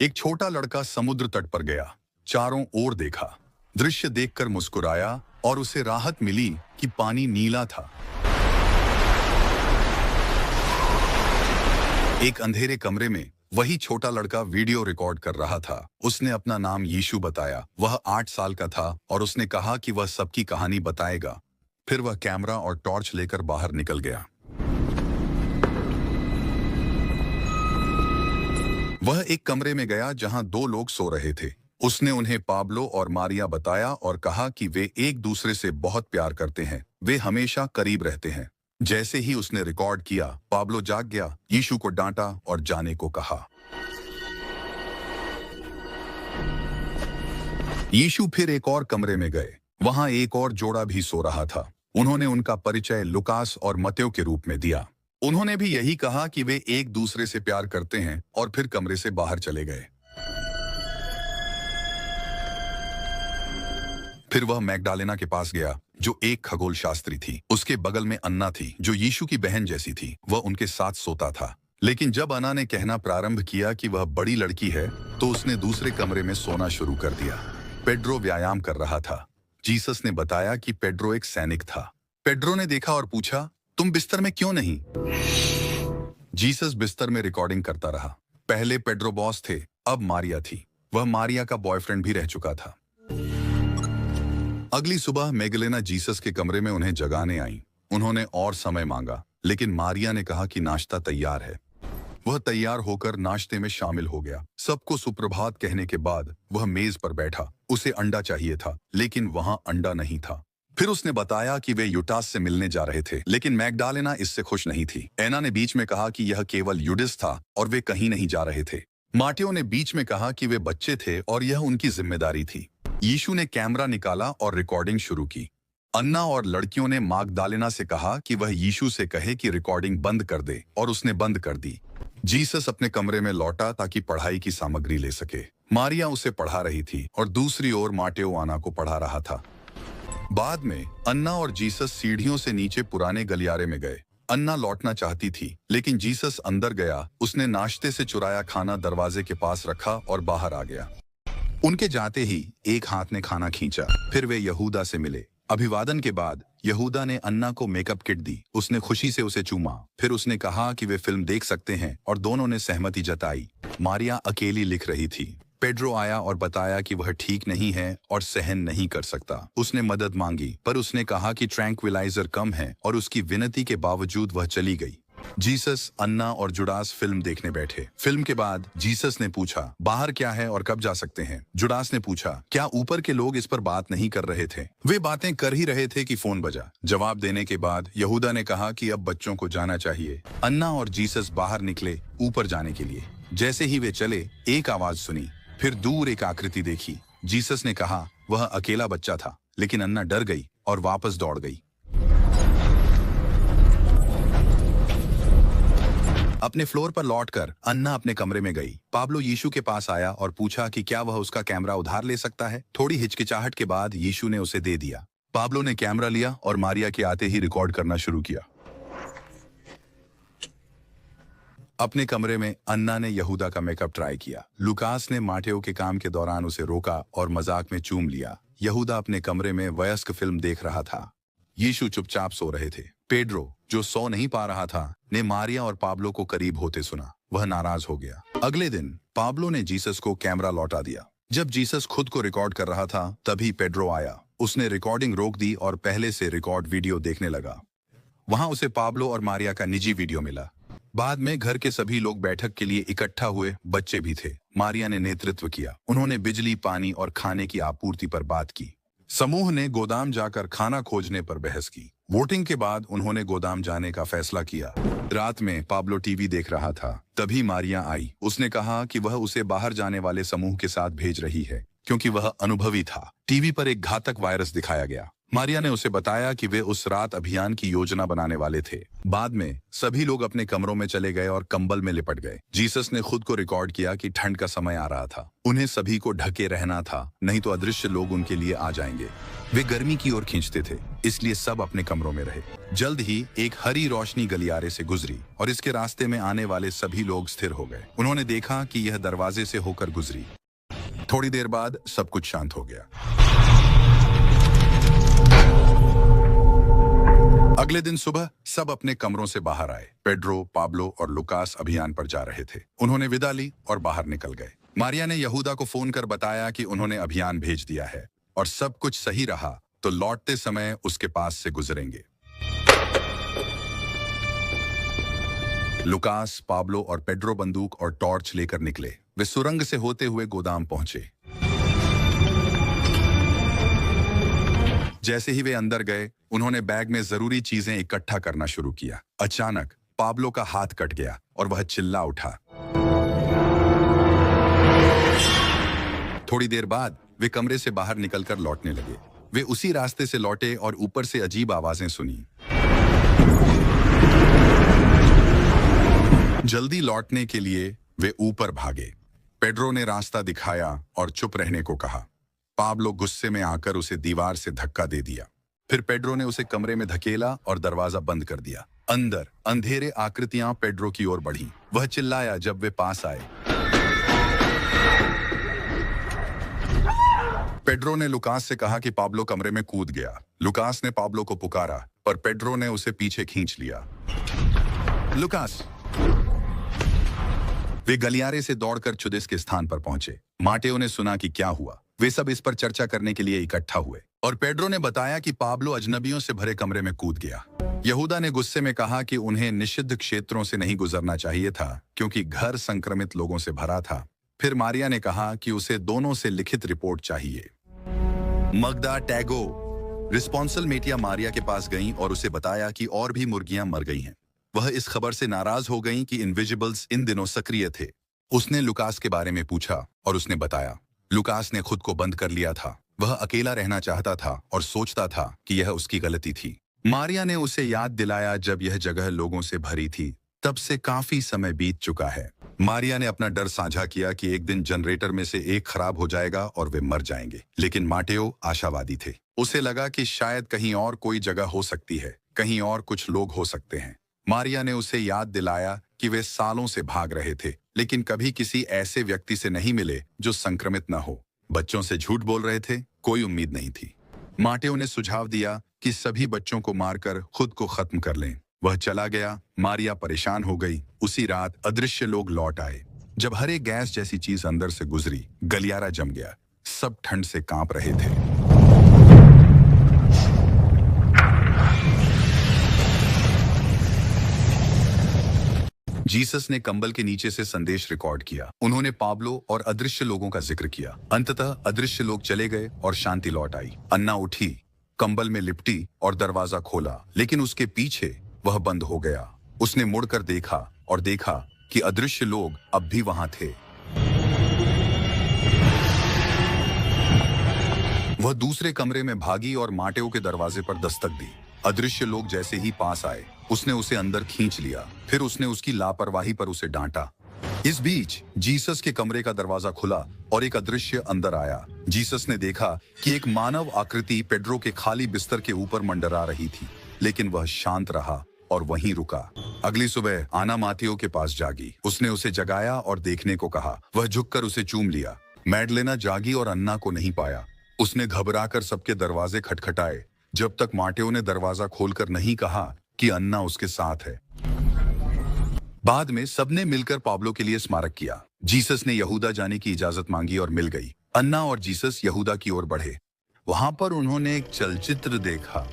एक छोटा लड़का समुद्र तट पर गया, चारों ओर देखा, दृश्य देखकर मुस्कुराया और उसे राहत मिली कि पानी नीला था। एक अंधेरे कमरे में वही छोटा लड़का वीडियो रिकॉर्ड कर रहा था। उसने अपना नाम यीशु बताया। वह 8 साल का था और उसने कहा कि वह सबकी कहानी बताएगा। फिर वह कैमरा और टॉर्च लेकर बाहर निकल गया। वह एक कमरे में गया जहां 2 लोग सो रहे थे। उसने उन्हें पाब्लो और मारिया बताया और कहा कि वे एक दूसरे से बहुत प्यार करते हैं, वे हमेशा करीब रहते हैं। जैसे ही उसने रिकॉर्ड किया, पाब्लो जाग गया, यीशु को डांटा और जाने को कहा। यीशु फिर एक और कमरे में गए। वहां एक और जोड़ा भी सो रहा था। उन्होंने उनका परिचय लुकास और मत्तेयो के रूप में दिया। उन्होंने भी यही कहा कि वे एक दूसरे से प्यार करते हैं और फिर कमरे से बाहर चले गए। फिर वह मैगडालेना के पास गया, जो एक खगोल शास्त्री थी। उसके बगल में अन्ना थी, जो यीशु की बहन जैसी थी। वह उनके साथ सोता था। लेकिन जब अन्ना ने कहना प्रारंभ किया कि वह बड़ी लड़की है, तो उसने दूसरे कमरे में सोना शुरू कर दिया। पेड्रो व्यायाम कर रहा था। जीसस ने बताया कि पेड्रो एक सैनिक था। पेड्रो ने देखा और पूछा, तुम बिस्तर में क्यों नहीं? जीसस बिस्तर में रिकॉर्डिंग करता रहा। पहले पेड्रो बॉस थे, अब मारिया थी। वह मारिया का बॉयफ्रेंड भी रह चुका था। अगली सुबह मैगडालेना जीसस के कमरे में उन्हें जगाने आई। उन्होंने और समय मांगा, लेकिन मारिया ने कहा कि नाश्ता तैयार है। वह तैयार होकर नाश्ते में शामिल हो गया। सबको सुप्रभात कहने के बाद वह मेज पर बैठा। उसे अंडा चाहिए था, लेकिन वहां अंडा नहीं था। फिर उसने बताया कि वे यूटास से मिलने जा रहे थे, लेकिन मैगडालेना इससे खुश नहीं थी। एना ने बीच में कहा कि यह केवल यूडिस था और वे कहीं नहीं जा रहे थे। माटेयो ने बीच में कहा कि वे बच्चे थे और यह उनकी जिम्मेदारी थी। यीशु ने कैमरा निकाला और रिकॉर्डिंग शुरू की। अन्ना और लड़कियों ने मैगडालेना से कहा कि वह यीशु से कहे कि रिकॉर्डिंग बंद कर दे, और उसने बंद कर दी। जीसस अपने कमरे में लौटा ताकि पढ़ाई की सामग्री ले सके। मारिया उसे पढ़ा रही थी और दूसरी ओर माटेयो अन्ना को पढ़ा रहा था। बाद में अन्ना और जीसस सीढ़ियों से नीचे पुराने गलियारे में गए। अन्ना लौटना चाहती थी, लेकिन जीसस अंदर गया। उसने नाश्ते से चुराया खाना दरवाजे के पास रखा और बाहर आ गया। उनके जाते ही एक हाथ ने खाना खींचा। फिर वे यहूदा से मिले। अभिवादन के बाद यहूदा ने अन्ना को मेकअप किट दी। उसने खुशी से उसे चूमा। फिर उसने कहा कि वे फिल्म देख सकते हैं और दोनों ने सहमति जताई। मारिया अकेली लिख रही थी। पेड्रो आया और बताया कि वह ठीक नहीं है और सहन नहीं कर सकता। उसने मदद मांगी, पर उसने कहा कि ट्रैंक्विलाइजर कम है, और उसकी विनती के बावजूद वह चली गई। जीसस, अन्ना और जुडास फिल्म देखने बैठे। फिल्म के बाद जीसस ने पूछा, बाहर क्या है और कब जा सकते हैं? जुडास ने पूछा, क्या ऊपर के लोग इस पर बात नहीं कर रहे थे? वे बातें कर ही रहे थे कि फोन बजा। जवाब देने के बाद यहूदा ने कहा कि अब बच्चों को जाना चाहिए। अन्ना और जीसस बाहर निकले ऊपर जाने के लिए। जैसे ही वे चले, एक आवाज सुनी। फिर दूर एक आकृति देखी। जीसस ने कहा वह अकेला बच्चा था, लेकिन अन्ना डर गई और वापस दौड़ गई। अपने फ्लोर पर लौटकर अन्ना अपने कमरे में गई। पाब्लो यीशु के पास आया और पूछा कि क्या वह उसका कैमरा उधार ले सकता है। थोड़ी हिचकिचाहट के बाद यीशु ने उसे दे दिया। पाब्लो ने कैमरा लिया और मारिया के आते ही रिकॉर्ड करना शुरू किया। अपने कमरे में अन्ना ने यहूदा का मेकअप ट्राई किया। लुकास ने माटेयो के काम के दौरान उसे रोका और मजाक में चूम लिया। यहूदा अपने कमरे में वयस्क फिल्म देख रहा था। यीशु चुपचाप सो रहे थे। पेड्रो, जो सो नहीं पा रहा था, ने मारिया और पाब्लो को करीब होते सुना। वह नाराज हो गया। अगले दिन पाब्लो ने जीसस को कैमरा लौटा दिया। जब जीसस खुद को रिकॉर्ड कर रहा था, तभी पेड्रो आया। उसने रिकॉर्डिंग रोक दी और पहले से रिकॉर्ड वीडियो देखने लगा। वहां उसे पाब्लो और मारिया का निजी वीडियो मिला। बाद में घर के सभी लोग बैठक के लिए इकट्ठा हुए। बच्चे भी थे। मारिया ने नेतृत्व किया। उन्होंने बिजली, पानी और खाने की आपूर्ति पर बात की। समूह ने गोदाम जाकर खाना खोजने पर बहस की। वोटिंग के बाद उन्होंने गोदाम जाने का फैसला किया। रात में पाब्लो टीवी देख रहा था। तभी मारिया आई। उसने कहा कि वह उसे बाहर जाने वाले समूह के साथ भेज रही है, क्योंकि वह अनुभवी था। टीवी पर एक घातक वायरस दिखाया गया। मारिया ने उसे बताया कि वे उस रात अभियान की योजना बनाने वाले थे। बाद में सभी लोग अपने कमरों में चले गए और कंबल में लिपट गए। जीसस ने खुद को रिकॉर्ड किया कि ठंड का समय आ रहा था। उन्हें सभी को ढके रहना था, नहीं तो अदृश्य लोग उनके लिए आ जाएंगे। वे गर्मी की ओर खींचते थे, इसलिए सब अपने कमरों में रहे। जल्द ही एक हरी रोशनी गलियारे से गुजरी और इसके रास्ते में आने वाले सभी लोग स्थिर हो गए। उन्होंने देखा कि यह दरवाजे से होकर गुजरी। थोड़ी देर बाद सब कुछ शांत हो गया। अगले दिन सुबह सब अपने कमरों से बाहर आए। पेड्रो, पाब्लो और लुकास अभियान पर जा रहे थे। उन्होंने विदा ली और बाहर निकल गए। मारिया ने यहूदा को फोन कर बताया कि उन्होंने अभियान भेज दिया है और सब कुछ सही रहा तो लौटते समय उसके पास से गुजरेंगे। लुकास, पाब्लो और पेड्रो बंदूक और टॉर्च लेकर निकले। वे सुरंग से होते हुए गोदाम पहुंचे। जैसे ही वे अंदर गए, उन्होंने बैग में जरूरी चीजें इकट्ठा करना शुरू किया। अचानक पाब्लो का हाथ कट गया और वह चिल्ला उठा। थोड़ी देर बाद वे कमरे से बाहर निकलकर लौटने लगे। वे उसी रास्ते से लौटे और ऊपर से अजीब आवाजें सुनी। जल्दी लौटने के लिए वे ऊपर भागे। पेड्रो ने रास्ता दिखाया और चुप रहने को कहा। पाब्लो गुस्से में आकर उसे दीवार से धक्का दे दिया। फिर पेड्रो ने उसे कमरे में धकेला और दरवाजा बंद कर दिया। अंदर अंधेरे आकृतियां पेड्रो की ओर बढ़ी। वह चिल्लाया जब वे पास आए। पेड्रो ने लुकास से कहा कि पाब्लो कमरे में कूद गया। लुकास ने पाब्लो को पुकारा, पर पेड्रो ने उसे पीछे खींच लिया। लुकास! वे गलियारे से दौड़कर चुदिस के स्थान पर पहुंचे। माटेओ ने सुना कि क्या हुआ। वे सब इस पर चर्चा करने के लिए इकट्ठा हुए और पेड्रो ने बताया कि पाब्लो अजनबियों से भरे कमरे में कूद गया। यहूदा ने गुस्से में कहा कि उन्हें निषिद्ध क्षेत्रों से नहीं गुजरना चाहिए था क्योंकि घर संक्रमित लोगों से भरा था। फिर मारिया ने कहा कि उसे दोनों से लिखित रिपोर्ट चाहिए। मगदा टैगो रिस्पॉन्सल मेटिया मारिया के पास गईं और उसे बताया कि और भी मुर्गियां मर गई हैं। वह इस खबर से नाराज हो गईं कि इनविजिबल्स इन दिनों सक्रिय थे। उसने लुकास के बारे में पूछा और उसने बताया। लुकास ने खुद को बंद कर लिया था। वह अकेला रहना चाहता था और सोचता था कि यह उसकी गलती थी। मारिया ने उसे याद दिलाया जब यह जगह लोगों से भरी थी। तब से काफी समय बीत चुका है। मारिया ने अपना डर साझा किया कि एक दिन जनरेटर में से एक खराब हो जाएगा और वे मर जाएंगे। लेकिन माटेओ आशावादी थे। उसे लगा कि शायद कहीं और कोई जगह हो सकती है, कहीं और कुछ लोग हो सकते हैं। मारिया ने उसे याद दिलाया कि वे सालों से भाग रहे थे, लेकिन कभी किसी ऐसे व्यक्ति से नहीं मिले जो संक्रमित न हो। बच्चों से झूठ बोल रहे थे, कोई उम्मीद नहीं थी। माटेओ ने सुझाव दिया कि सभी बच्चों को मारकर खुद को खत्म कर लें। वह चला गया। मारिया परेशान हो गई। उसी रात अदृश्य लोग लौट आए। जब हरे गैस जैसी चीज अंदर से गुजरी, गलियारा जम गया। सब ठंड से कांप रहे थे। जीसस ने कंबल के नीचे से संदेश रिकॉर्ड किया। उन्होंने पाब्लो और अदृश्य लोगों का जिक्र किया। अंततः अदृश्य लोग चले गए और शांति लौट आई। अन्ना उठी, कंबल में लिपटी और दरवाजा खोला, लेकिन उसके पीछे वह बंद हो गया। उसने मुड़कर देखा और देखा कि अदृश्य लोग अब भी वहां थे। वह दूसरे कमरे में भागी और माटेओ के दरवाजे पर दस्तक दी। अदृश्य लोग जैसे ही पास आए, उसने उसे अंदर खींच लिया। फिर उसने उसकी लापरवाही पर उसे डांटा। इस बीच जीसस के कमरे का दरवाजा खुला और एक अदृश्य अंदर आया। जीसस ने देखा कि एक मानव आकृति पेड्रो के खाली बिस्तर के ऊपर मंडरा रही थी, लेकिन वह शांत रहा और वहीं रुका। अगली सुबह आना माथियो के पास जागी। उसने उसे जगाया और देखने को कहा। वह झुककर उसे चूम लिया। मैडलेना जागी और अन्ना को नहीं पाया। उसने घबराकर सबके दरवाजे खटखटाए, जब तक माटेओ ने दरवाजा खोलकर नहीं कहा कि अन्ना उसके साथ है। बाद में सबने मिलकर पाब्लो के लिए स्मारक किया। जीसस ने यहूदा जाने की इजाजत मांगी और मिल गई। अन्ना और जीसस यहूदा की ओर बढ़े। वहां पर उन्होंने एक चलचित्र देखा।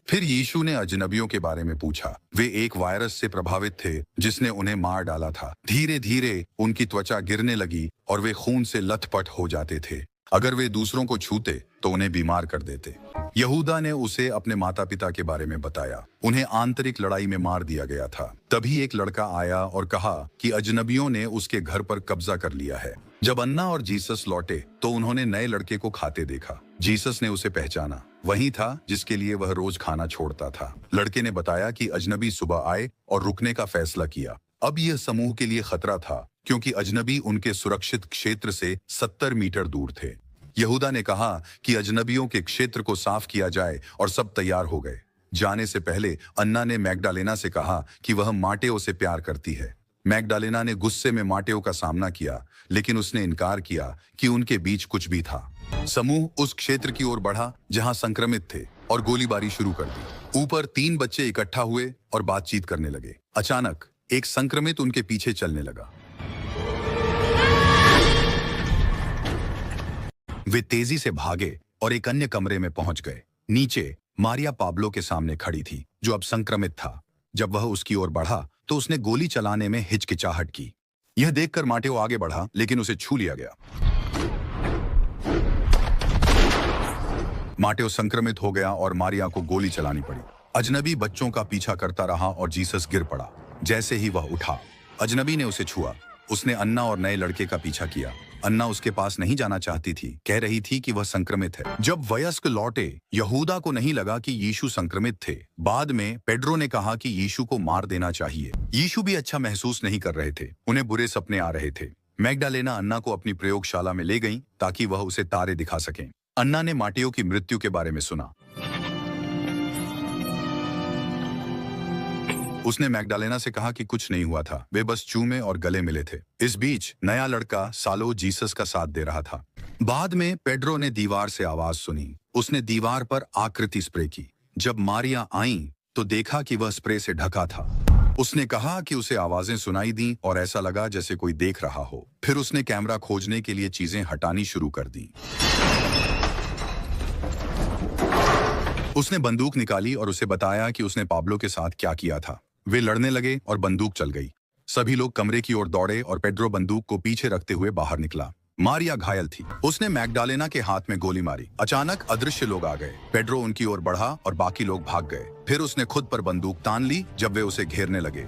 फिर यीशु ने अजनबियों के बारे में पूछा। वे एक वायरस से प्रभावित थे जिसने उन्हें मार डाला था। धीरे धीरे उनकी त्वचा गिरने लगी और वे खून से लथपथ हो जाते थे। अगर वे दूसरों को छूते तो उन्हें बीमार कर देते। यहूदा ने उसे अपने माता पिता के बारे में बताया। उन्हें आंतरिक लड़ाई में मार दिया गया था। तभी एक लड़का आया और कहा कि अजनबियों ने उसके घर पर कब्जा कर लिया है। जब अन्ना और जीसस लौटे तो उन्होंने नए लड़के को खाते देखा। जीसस ने उसे पहचाना। वही था जिसके लिए वह रोज खाना छोड़ता था। लड़के ने बताया कि अजनबी सुबह आए और रुकने का फैसला किया। अब यह समूह के लिए खतरा था क्योंकि अजनबी उनके सुरक्षित क्षेत्र से 70 मीटर दूर थे। यहूदा ने कहा कि अजनबियों के क्षेत्र को साफ किया जाए और सब तैयार हो गए। जाने से पहले अन्ना ने मैगडालेना से कहा कि वह माटेओ से प्यार करती है। मैगडालेना ने गुस्से में माटेओ का सामना किया, लेकिन उसने इनकार किया कि उनके बीच कुछ भी था। समूह उस क्षेत्र की ओर बढ़ा जहां संक्रमित थे और गोलीबारी शुरू कर दी। ऊपर 3 बच्चे इकट्ठा हुए और बातचीत करने लगे। अचानक एक संक्रमित उनके पीछे चलने लगा। वे तेजी से भागे और एक अन्य कमरे में पहुंच गए। नीचे मारिया पाब्लो के सामने खड़ी थी, जो अब संक्रमित था। जब वह उसकी ओर बढ़ा तो उसने गोली चलाने में हिचकिचाहट की। यह देखकर माटेओ आगे बढ़ा, लेकिन उसे छू लिया गया। माटेओ संक्रमित हो गया और मारिया को गोली चलानी पड़ी। अजनबी बच्चों का पीछा करता रहा और जीसस गिर पड़ा। जैसे ही वह उठा, अजनबी ने उसे छुआ। उसने अन्ना और नए लड़के का पीछा किया। अन्ना उसके पास नहीं जाना चाहती थी, कह रही थी कि वह संक्रमित है। जब वयस्क लौटे, यहूदा को नहीं लगा कि यीशु संक्रमित थे। बाद में पेड्रो ने कहा कि यीशु को मार देना चाहिए। यीशु भी अच्छा महसूस नहीं कर रहे थे, उन्हें बुरे सपने आ रहे थे। मैगडालेना अन्ना को अपनी प्रयोगशाला में ले गई ताकि वह उसे तारे दिखा सकें। अन्ना ने माटेओ की मृत्यु के बारे में सुना। उसने मैगडालेना से कहा कि कुछ नहीं हुआ था, वे बस चूमे और गले मिले थे। इस बीच नया लड़का सालो जीसस का साथ दे रहा था। बाद में पेड्रो ने दीवार से आवाज सुनी। उसने दीवार पर आकृति स्प्रे की। जब मारिया आई तो देखा कि वह स्प्रे से ढका था। उसने कहा कि उसे आवाजें सुनाई दी और ऐसा लगा जैसे कोई देख रहा हो। फिर उसने कैमरा खोजने के लिए चीजें हटानी शुरू कर दी। उसने बंदूक निकाली और उसे बताया कि उसने पाब्लो के साथ क्या किया था। वे लड़ने लगे और बंदूक चल गई। सभी लोग कमरे की ओर दौड़े और पेड्रो बंदूक को पीछे रखते हुए बाहर निकला। मारिया घायल थी। उसने मैगडालेना के हाथ में गोली मारी। अचानक अदृश्य लोग आ गए। पेड्रो उनकी ओर बढ़ा और बाकी लोग भाग गए। फिर उसने खुद पर बंदूक तान ली जब वे उसे घेरने लगे।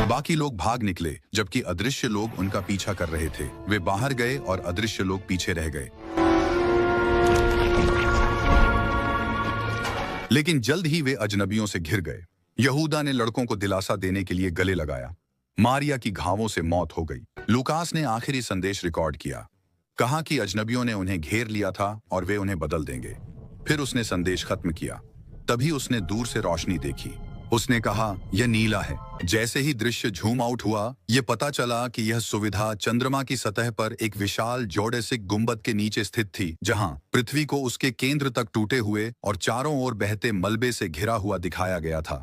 बाकी लोग भाग निकले जबकि अदृश्य लोग उनका पीछा कर रहे थे। वे बाहर गए और अदृश्य लोग पीछे रह गए। लेकिन जल्द ही वे अजनबियों से घिर गए। यहूदा ने लड़कों को दिलासा देने के लिए गले लगाया। मारिया की घावों से मौत हो गई। लूकास ने आखिरी संदेश रिकॉर्ड किया। कहा कि अजनबियों ने उन्हें घेर लिया था और वे उन्हें बदल देंगे। फिर उसने संदेश खत्म किया। तभी उसने दूर से रोशनी देखी। उसने कहा, यह नीला है। जैसे ही दृश्य झूम आउट हुआ, यह पता चला कि यह सुविधा चंद्रमा की सतह पर एक विशाल जोडेसिक गुंबद के नीचे स्थित थी, जहां पृथ्वी को उसके केंद्र तक टूटे हुए और चारों ओर बहते मलबे से घिरा हुआ दिखाया गया था।